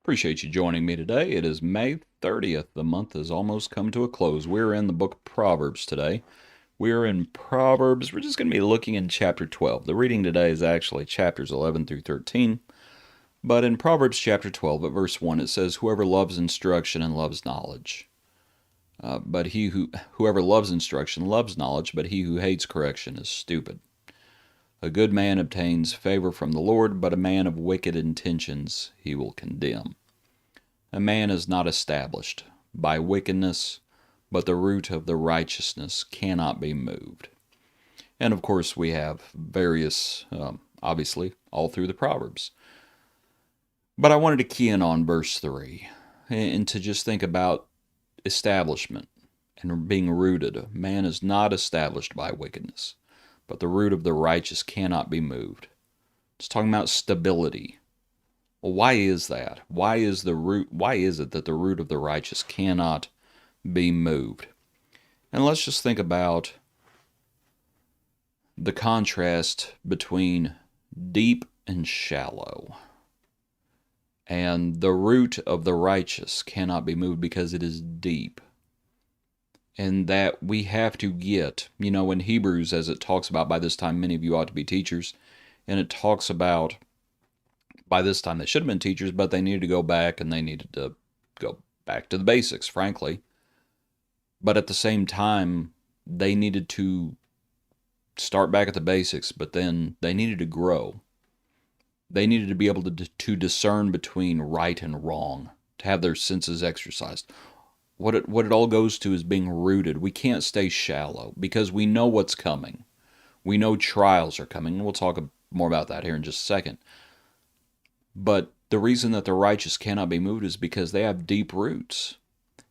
Appreciate you joining me today. It is May 30th. The month has almost come to a close. We're in the book of Proverbs today. We're in Proverbs. We're just going to be looking in chapter 12. The reading today is actually chapters 11 through 13. But in Proverbs chapter 12, at verse 1, it says, Whoever loves instruction and loves knowledge. Whoever loves instruction loves knowledge, but he who hates correction is stupid. A good man obtains favor from the Lord, but a man of wicked intentions he will condemn. A man is not established by wickedness, but the root of the righteousness cannot be moved. And of course, we have various, obviously, all through the Proverbs. But I wanted to key in on verse 3 and to just think about establishment and being rooted. Man is not established by wickedness, but the root of the righteous cannot be moved. It's talking about stability. Well, why is that? Why is it that the root of the righteous cannot be moved? And let's just think about the contrast between deep and shallow. And the root of the righteous cannot be moved because it is deep. And that we have to get, in Hebrews, as it talks about, by this time many of you ought to be teachers, and it talks about by this time they should have been teachers, but they needed to go back and they needed to go back to the basics, frankly. But at the same time, they needed to start back at the basics, but then they needed to grow. They needed to be able to discern between right and wrong, to have their senses exercised. What it all goes to is being rooted. We can't stay shallow because we know what's coming. We know trials are coming, and we'll talk more about that here in just a second. But the reason that the righteous cannot be moved is because they have deep roots.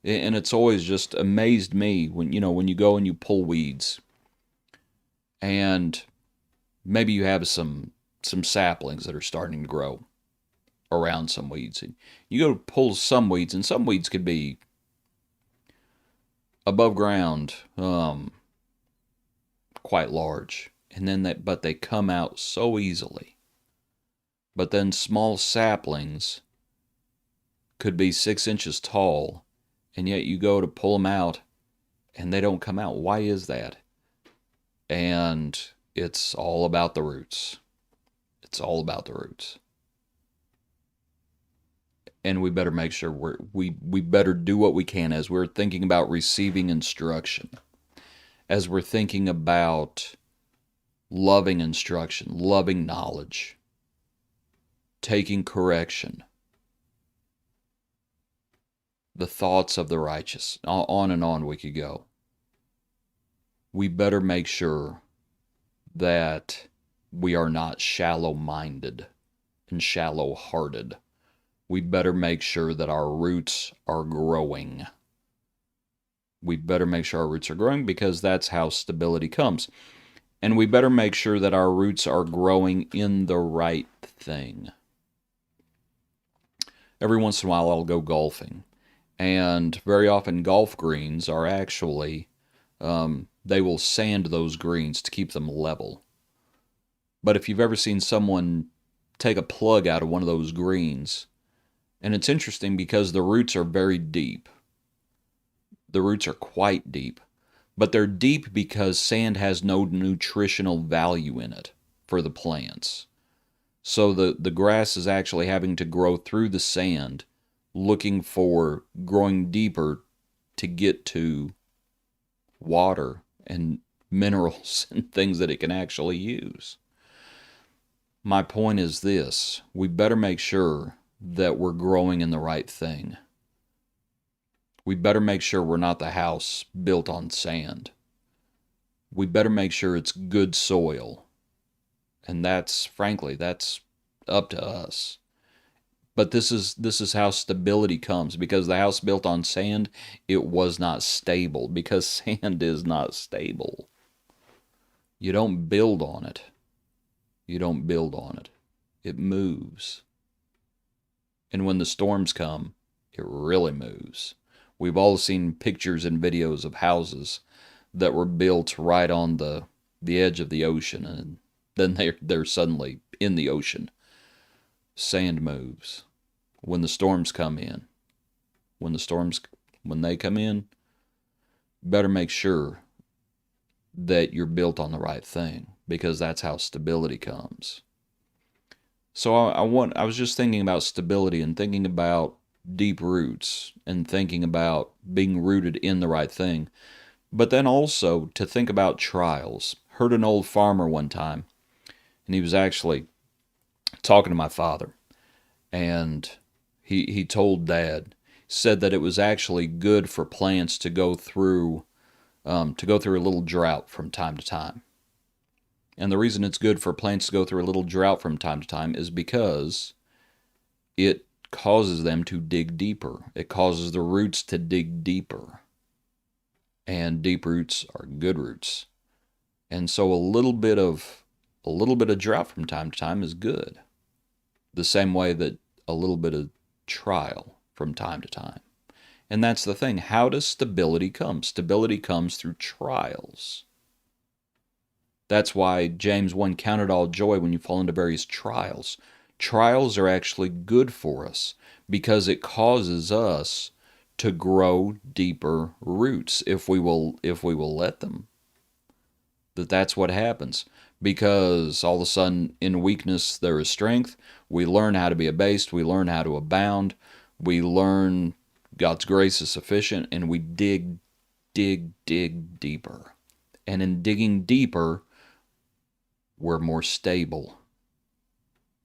And it's always just amazed me when you go and you pull weeds, and maybe you have some saplings that are starting to grow around some weeds. And you go to pull some weeds, and some weeds could be above ground, quite large, but they come out so easily. But then small saplings could be 6 inches tall, and yet you go to pull them out and they don't come out. Why is that? And it's all about the roots. It's all about the roots. And we better make sure we better do what we can as we're thinking about receiving instruction, as we're thinking about loving instruction, loving knowledge, taking correction, the thoughts of the righteous, on and on we could go. We better make sure that we are not shallow-minded and shallow-hearted. We better make sure that our roots are growing. We better make sure our roots are growing because that's how stability comes. And we better make sure that our roots are growing in the right thing. Every once in a while I'll go golfing. And very often golf greens are actually, they will sand those greens to keep them level. But if you've ever seen someone take a plug out of one of those greens, and it's interesting because the roots are very deep. The roots are quite deep. But they're deep because sand has no nutritional value in it for the plants. So the grass is actually having to grow through the sand, looking for growing deeper to get to water and minerals and things that it can actually use. My point is this: we better make sure that we're growing in the right thing. We better make sure we're not the house built on sand. We better make sure it's good soil. And that's up to us. But this is how stability comes, because the house built on sand, it was not stable, because sand is not stable. You don't build on it. You don't build on it. It moves. And when the storms come, it really moves. We've all seen pictures and videos of houses that were built right on the edge of the ocean, and then they're suddenly in the ocean. Sand moves. when the storms come in, when they come in, better make sure that you're built on the right thing, because that's how stability comes. So I was just thinking about stability and thinking about deep roots and thinking about being rooted in the right thing. But then also to think about trials. Heard an old farmer one time, and he was actually talking to my father, and he told Dad, said that it was actually good for plants to go through a little drought from time to time. And the reason it's good for plants to go through a little drought from time to time is because it causes them to dig deeper. It causes the roots to dig deeper. And deep roots are good roots. And so a little bit of drought from time to time is good. The same way that a little bit of trial from time to time. And that's the thing. How does stability come? Stability comes through trials. That's why James 1, count it all joy when you fall into various trials. Trials are actually good for us because it causes us to grow deeper roots if we will let them. That's what happens. Because all of a sudden in weakness there is strength. We learn how to be abased. We learn how to abound. We learn God's grace is sufficient, and we dig deeper. And in digging deeper, we're more stable.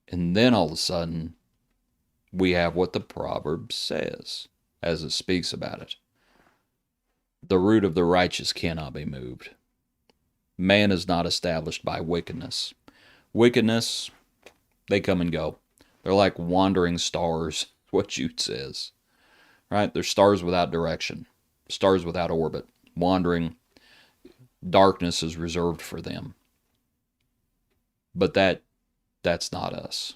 And then all of a sudden, we have what the Proverbs says, as it speaks about it. The root of the righteous cannot be moved. Man is not established by wickedness. Wickedness, they come and go. They're like wandering stars, what Jude says. Right? They're stars without direction, stars without orbit, wandering. Darkness is reserved for them. But that's not us.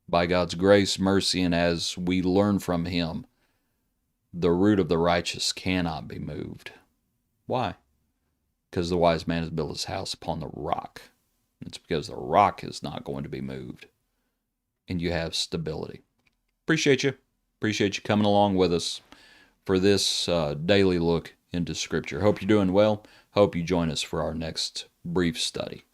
By God's grace, mercy, and as we learn from Him, the root of the righteous cannot be moved. Why? Because the wise man has built his house upon the rock. It's because the rock is not going to be moved. And you have stability. Appreciate you. Appreciate you coming along with us for this daily look into Scripture. Hope you're doing well. Hope you join us for our next brief study.